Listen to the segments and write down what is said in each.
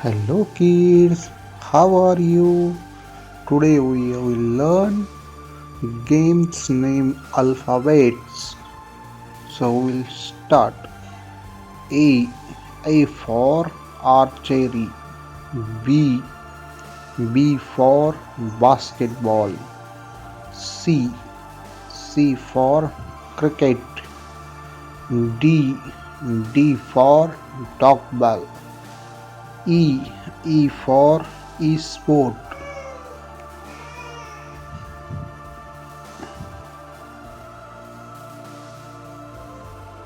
Hello kids, how are you? Today we will learn games name alphabets. So we'll start. A. A for archery. B. B for basketball. C. C for cricket. D. D for doorbell. E. E for e-sport.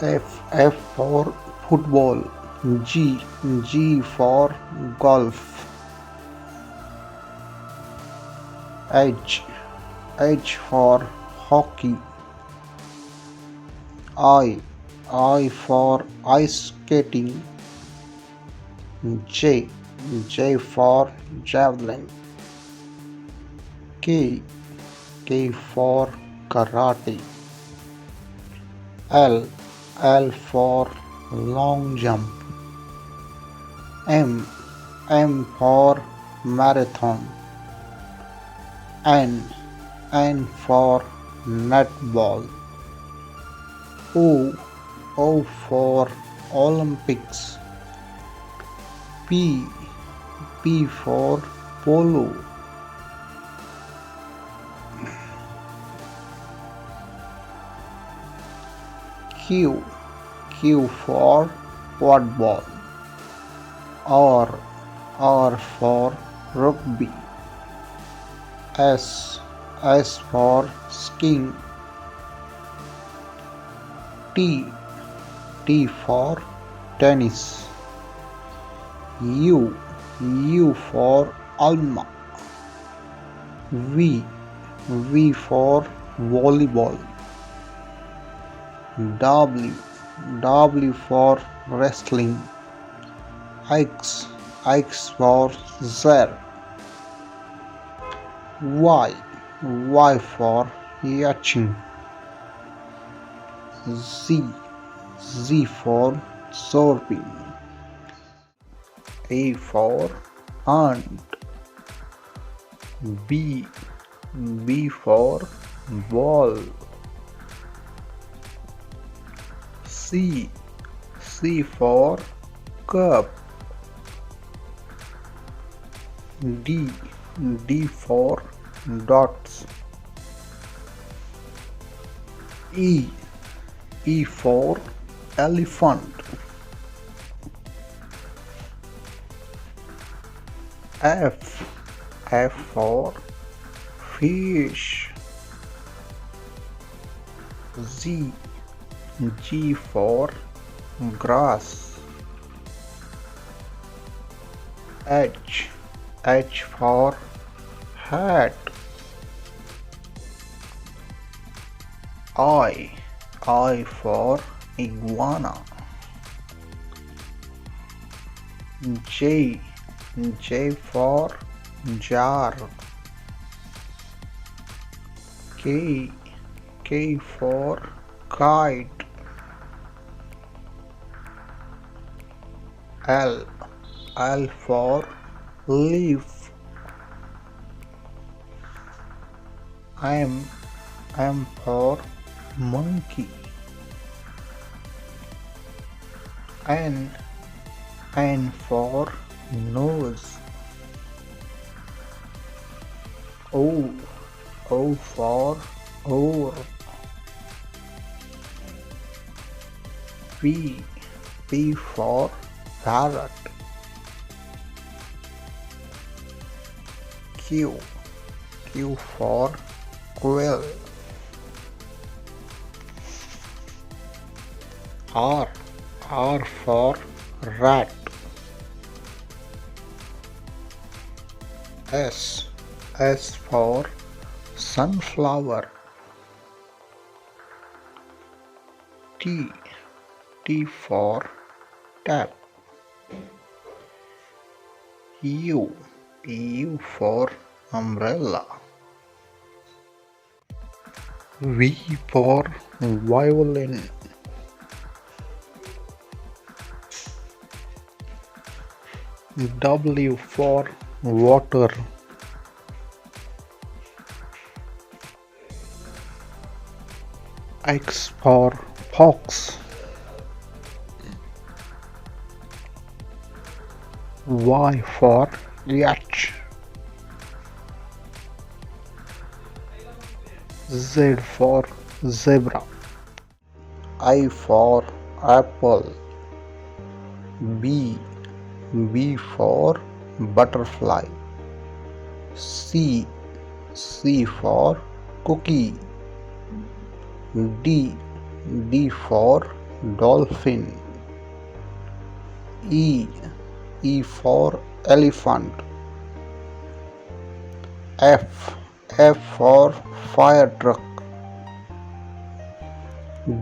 F. F for football. G. G for golf. H. H for hockey. I. I for ice skating. J. J for javelin. K. K for karate. L. L for long jump. M. M for marathon. N. N for netball. O. O for Olympics. P. P for polo. Q. Q for football. R. R for rugby. S. S for skiing. T. T for tennis. U. U for Alma. V. V for volleyball. W. W for wrestling. X. X for zero. Y. Y for yachting. Z. Z for surfing. A for ant. B. B for ball. C. C for cup. D. D for dots. E. E for elephant. F. F for fish. G. G for grass. H. H for hat. I. I for iguana. J. J for jar. K. K for kite. L. L for leaf. M. M for monkey. N. N for nose. O. O for oar. P. P for parrot. Q. Q for quail. R. R for rat. S. S for sunflower. T. T for tap. U. U for umbrella. V for violin. W for water. X for fox. Y for yacht. Z for zebra. I for apple. B for butterfly. C for cookie. D for dolphin. E for elephant. F for fire truck.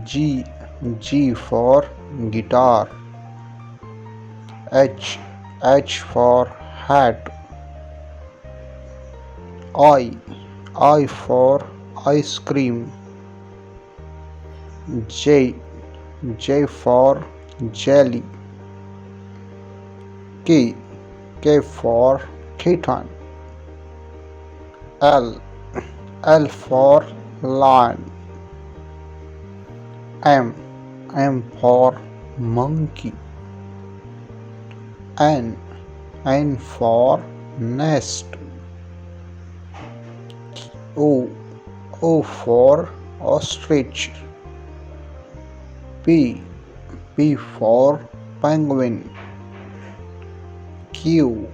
G for guitar. H for hat. I for ice cream. J for jelly. K for kitten. L for lion. M for monkey. N for nest. O for ostrich. P for penguin. Q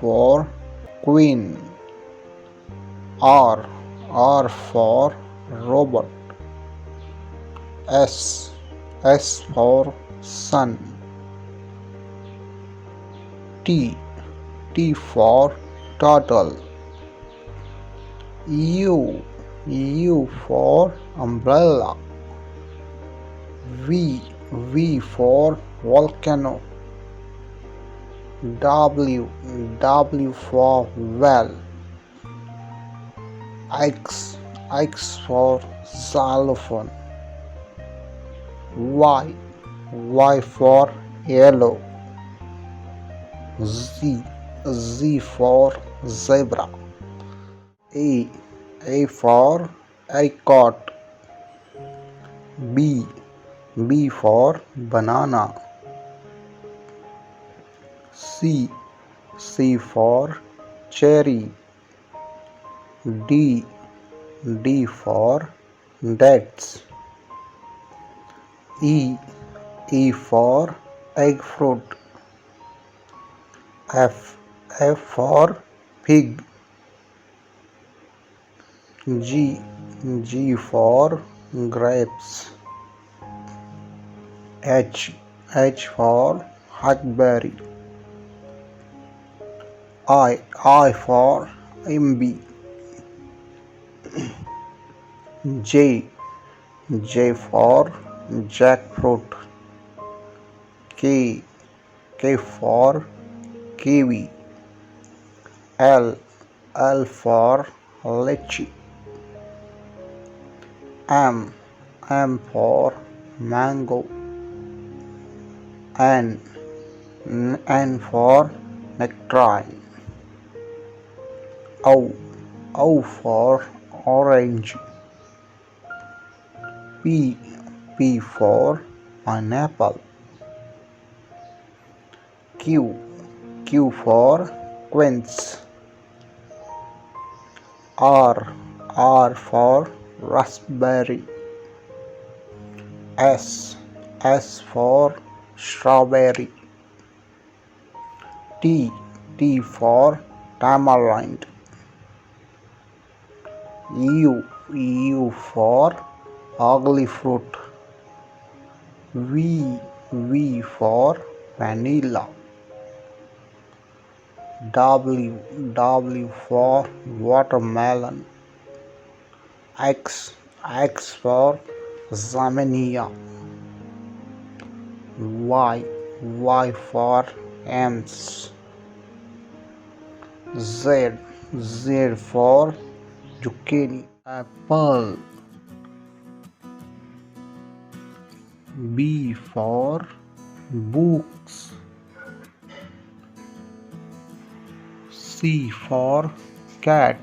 for queen. R for robot. S for sun. T for turtle. U for umbrella. V for volcano. W for well. X for xylophone. Y for yellow. Z for zebra. A for apricot. B for banana. C for cherry. D for dates. E for egg fruit. F for pig. G for grapes. H for hackberry. I for imbi. J for jackfruit. K for kiwi. L for lychee. M for mango. N for nectarine. O for orange. P for pineapple. Q for quince. R for raspberry. S for strawberry. T for tamarind. U for ugly fruit. V for vanilla. W for watermelon. X for Zamania. Y for ants. Z for zucchini. Apple. B for books. C for cat.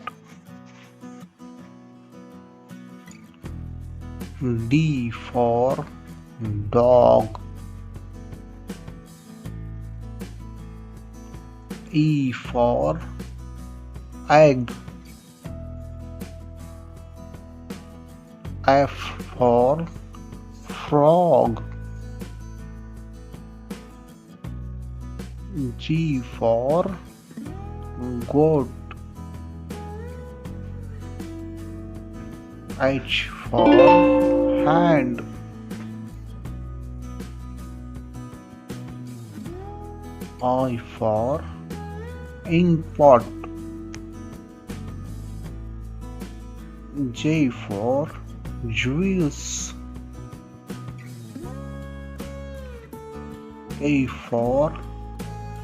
D for dog. E for egg. F for frog. G for goat. H for hand. I for ink pot. J for juice. K for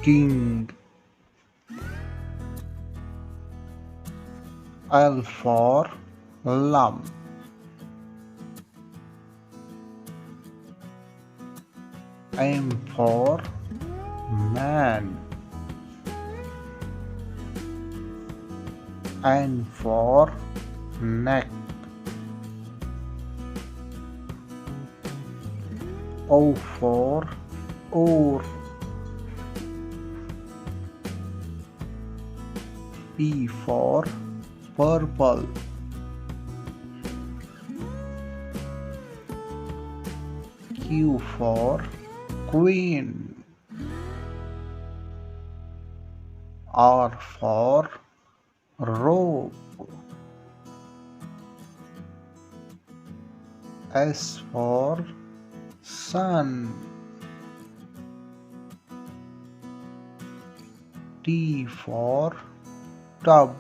king. L for lamb. M for man. N for neck. O for oar. P for purple. Q for queen. R for rope. S for sun. T for tub.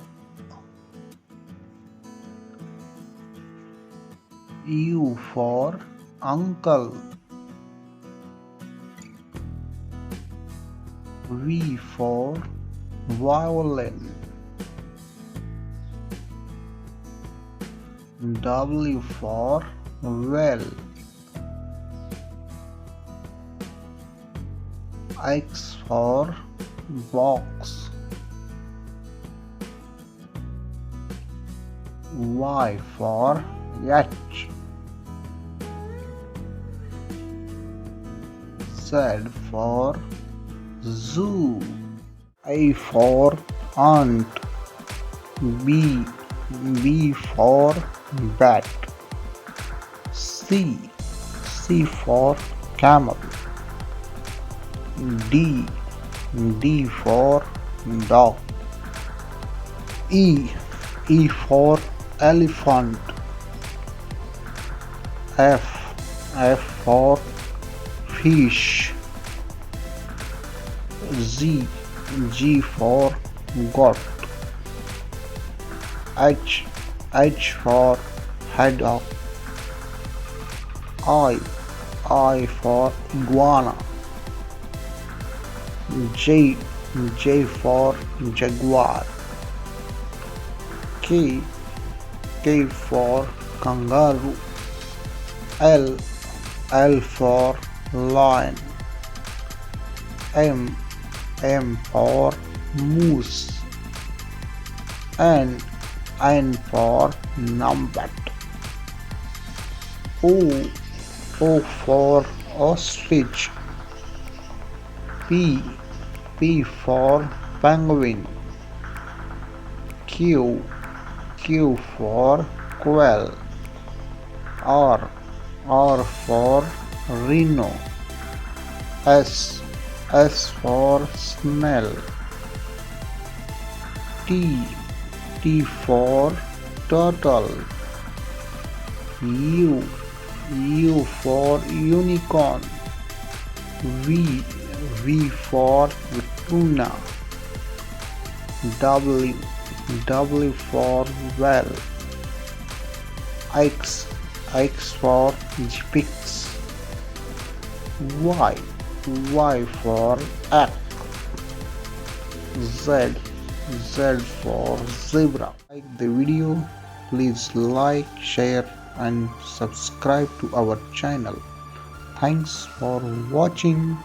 U for uncle. V for violin. W for well. X for box. Y for yacht. Z for zoo. A for ant. B for bat. C for camel. D for dog. E for elephant. F for fish. G for goat. H for hedgehog. I for iguana. J for jaguar. K for kangaroo. L for lion. M for moose. N for numbat. O for ostrich. P for penguin. Q for quail. R for rhino. S for snail. T for turtle. U for unicorn. V for tuna. W for well. X for pigs. Y for egg. Z for zebra. Like the video, please like, share and subscribe to our channel. Thanks for watching.